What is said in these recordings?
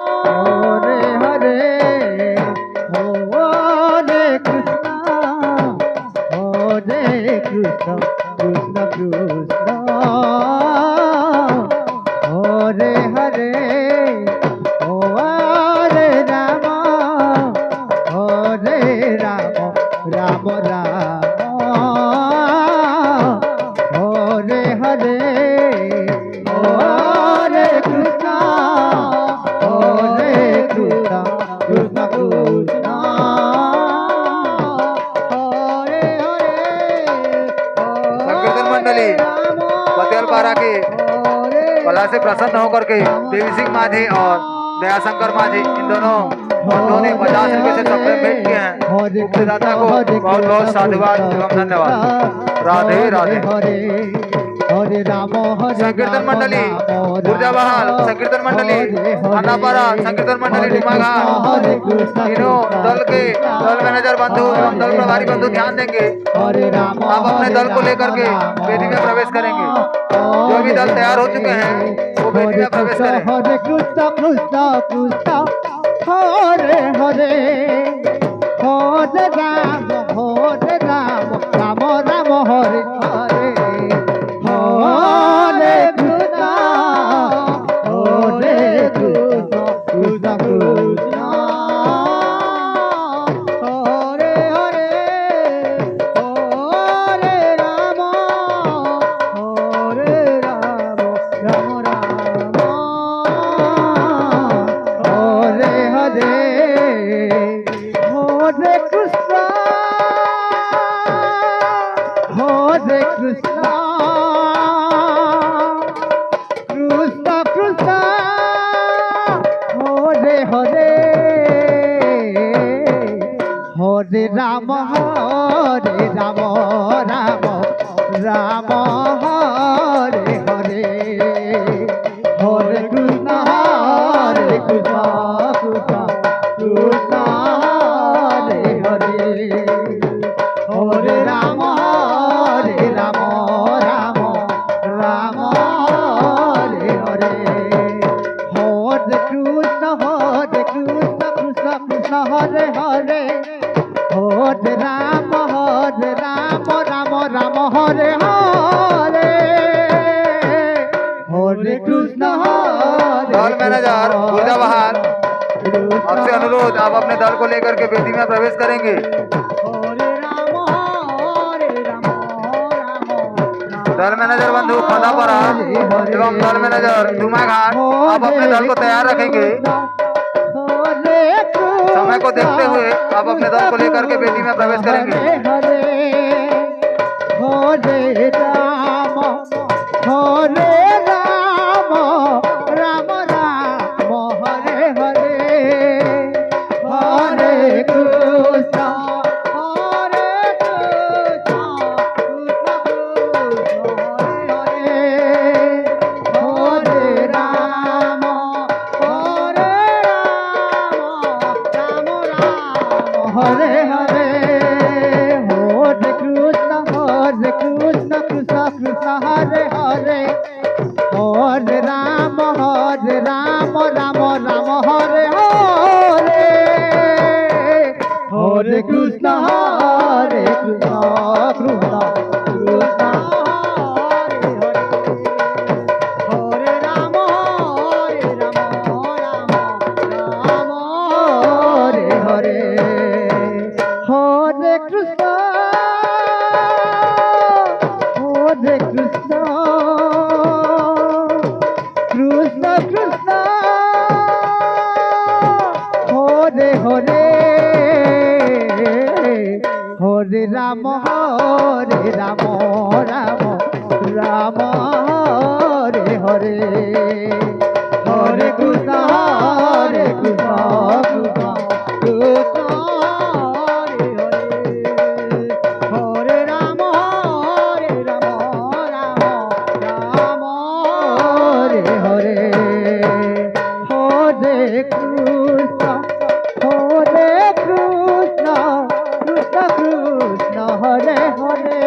हरे हरे हरे कृष्णा हरे कृष्णा कृष्ण कृष्ण हरे हरे हरे राम राम राम हरे हरे हरे कृष्णा कृष्ण कृष्ण हरे हरे संकीर्तन मंडली पतेलपारा की कला से प्रसन्न होकर के देवी सिंह माझी और दयाशंकर माझी इन दोनों बंधुओं ने 50 रुपए से कपड़े भेंट किए हैं। मुक्तिदाता को बहुत बहुत साधुवाद एवं धन्यवाद। राधे राधे। हरे राम संकीर्तन मंडली गुर्जाबहाल, संकीर्तन मंडली अन्नापारा, संकीर्तन मंडली डुमाघाट, तीनों दल के दल मैनेजर बंधु एवं दल प्रभारी बंधु ध्यान देंगे। आप अपने दल को लेकर के वेदी में प्रवेश करेंगे। जो भी दल तैयार हो चुके हैं वो वेदी में प्रवेश करें। हरे कृष्ण कृष्ण कृष्ण हरे हरे हरे राम राम राम हरे हरे हरे कृष्ण कृष्ण कृष्ण हरे हरे हरे राम राम राम हरे हरे हरे कृष्ण कृष्ण कृष्ण हरे हरे हरे राम राम राम हरे हरे हरे कृष्ण कृष्ण कृष्ण हरे हरे हरे राम राम राम हरे हरे हरे कृष्ण कृष्ण कृष्ण हरे हरे हरे राम राम राम हरे हरे हरे कृष्ण दल मैनेजर गुर्जाबहाल आपसे अनुरोध, आप अपने दल को लेकर के वेदी में प्रवेश करेंगे। दल मैनेजर बंधु खदापारा एवं दल मैनेजर डुमाघाट, आप अपने दल को तैयार रखेंगे। समय को देखते हुए आप अपने दल को लेकर के वेदी में प्रवेश करेंगे। हरे राम राम राम हरे हरे हरे कृष्ण हरे हरे हरे कृष्ण कृष्ण कृष्ण हरे हरे हरे राम राम राम हरे हरे हरे कृष्ण कृष्ण कृष्ण हरे राम राम हरे हरे हरे कृष्ण कृष्ण कृष्ण हरे हरे हरे राम राम राम हरे हरे हरे कृष्ण कृष्ण कृष्ण हरे राम राम हरे हरे हरे कृष्ण कृष्ण कृष्ण हरे हरे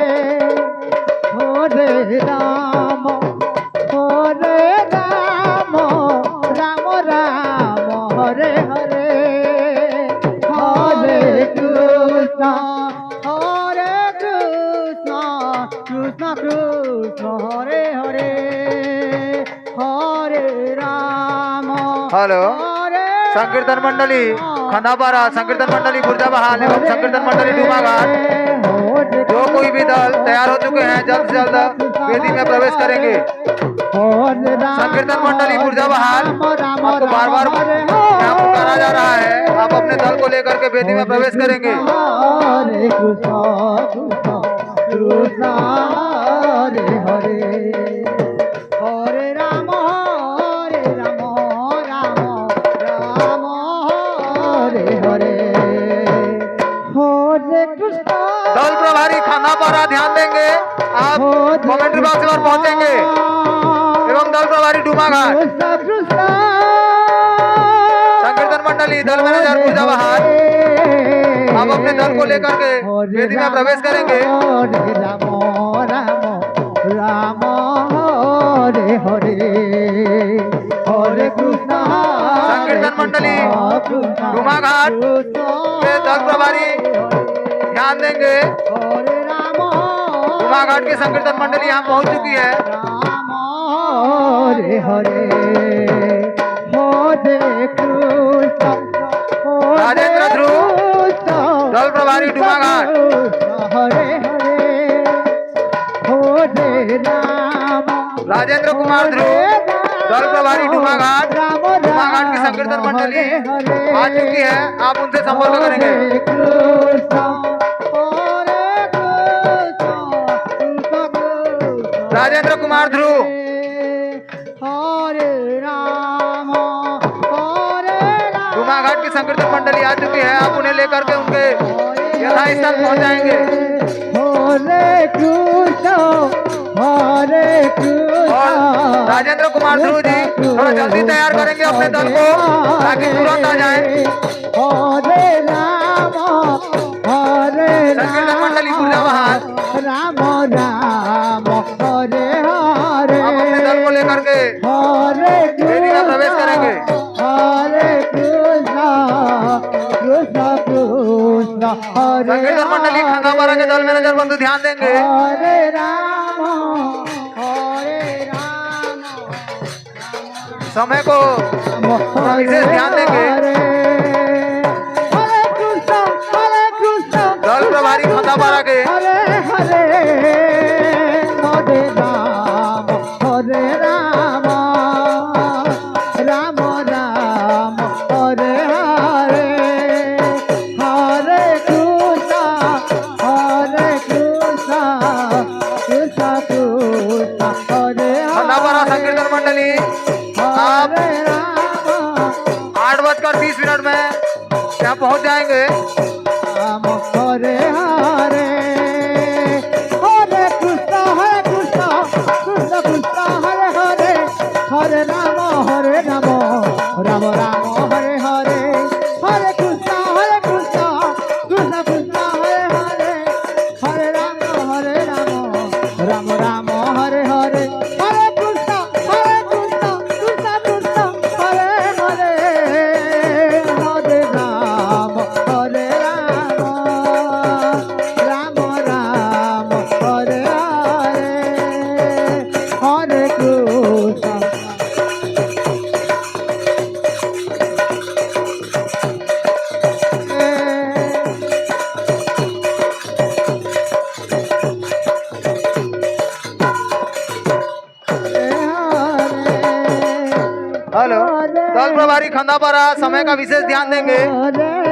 हरे राम राम राम हेलो हरे संकीर्तन मंडली खंडापारा, संकीर्तन मंडली बुर्जाबहाल एवं संकीर्तन मंडली डूमाघाट, जो कोई भी दल तैयार हो चुके हैं जल्द से जल्द वेदी में प्रवेश करेंगे। संकीर्तन मंडली बुर्जाबहाल, आपको बार बार यहाँ पुकारा जा रहा है, आप अपने दल को लेकर के वेदी में प्रवेश करेंगे। हरे कृष्ण कृष्ण हरे हरे हरे राम राम राम हरे हरे हरे कृष्ण। दल प्रभारी खानापारा ध्यान देंगे, आप कमेंट्री बॉक्स पर पहुंचेंगे एवं दल प्रभारी डूमाघाट, संकीर्तन मंडली दल मैनेजर बुर्जाबहाल, आप अपने दल को लेकर के वेदी में प्रवेश करेंगे। राम राम राम हरे हरे हरे कृष्ण संकीर्तन मंडली डूमाघाट के दल प्रभारी ध्यान देंगे, हरे राम डूमाघाट की संकीर्तन मंडली यहाँ पहुंच चुकी है। राम हरे हरे हरे कृष्ण राजेंद्र ध्रुव दल प्रभारी डूमाघाट, हरे हरे हरे राम राजेंद्र कुमार ध्रुव दल प्रभारी डूमाघाट, डूमाघाट की संकीर्तन मंडली आ चुकी है, आप उनसे संपर्क करेंगे। राजेंद्र कुमार ध्रुव हरे राम हरे राम डूमाघाट की संकीर्तन मंडली आ चुकी है, आप उन्हें लेकर के उनके यथास्थान पहुंच जाएंगे। हरे कृष्ण हरे कृष्ण। और राजेंद्र कुमार ध्रुव जी थोड़ा जल्दी तैयार करेंगे अपने दल को ताकि तुरंत आ जाए। हरे राम हरे संकीर्तन मंडली बुर्जाबहाल, राम राम हरे हरे आप अपने दल को लेकर के हरे वेदी में प्रवेश करेंगे। हरे कृष्ण कृष्ण कृष्ण हरे संकीर्तन मंडली खंडापारा के दल मैनेजर बंधु ध्यान देंगे। हरे राम हरे राम समय को विशेष ध्यान देंगे। हरे कृष्ण दल प्रभारी खंडापारा के हरे हरे हरे राम राम राम हरे हरे हरे कृष्ण कृष्ण कृष्ण हरे खंडापारा संकीर्तन मंडली आप हरे राम 8:20 में यहाँ पहुंच जाएंगे। राम हरे हरे हरे कृष्ण कृष्ण कृष्ण हरे हरे हरे राम राम राम हरे हरे हरे कृष्ण कृष्ण कृष्ण हरे हरे हरे राम राम राम हरे हरे हरे कृष्ण कृष्ण कृष्ण हरे हरे हरे राम राम राम हरे हरे हरे कृष्ण। हेलो दल प्रभारी खंडापारा समय का विशेष ध्यान देंगे। हरे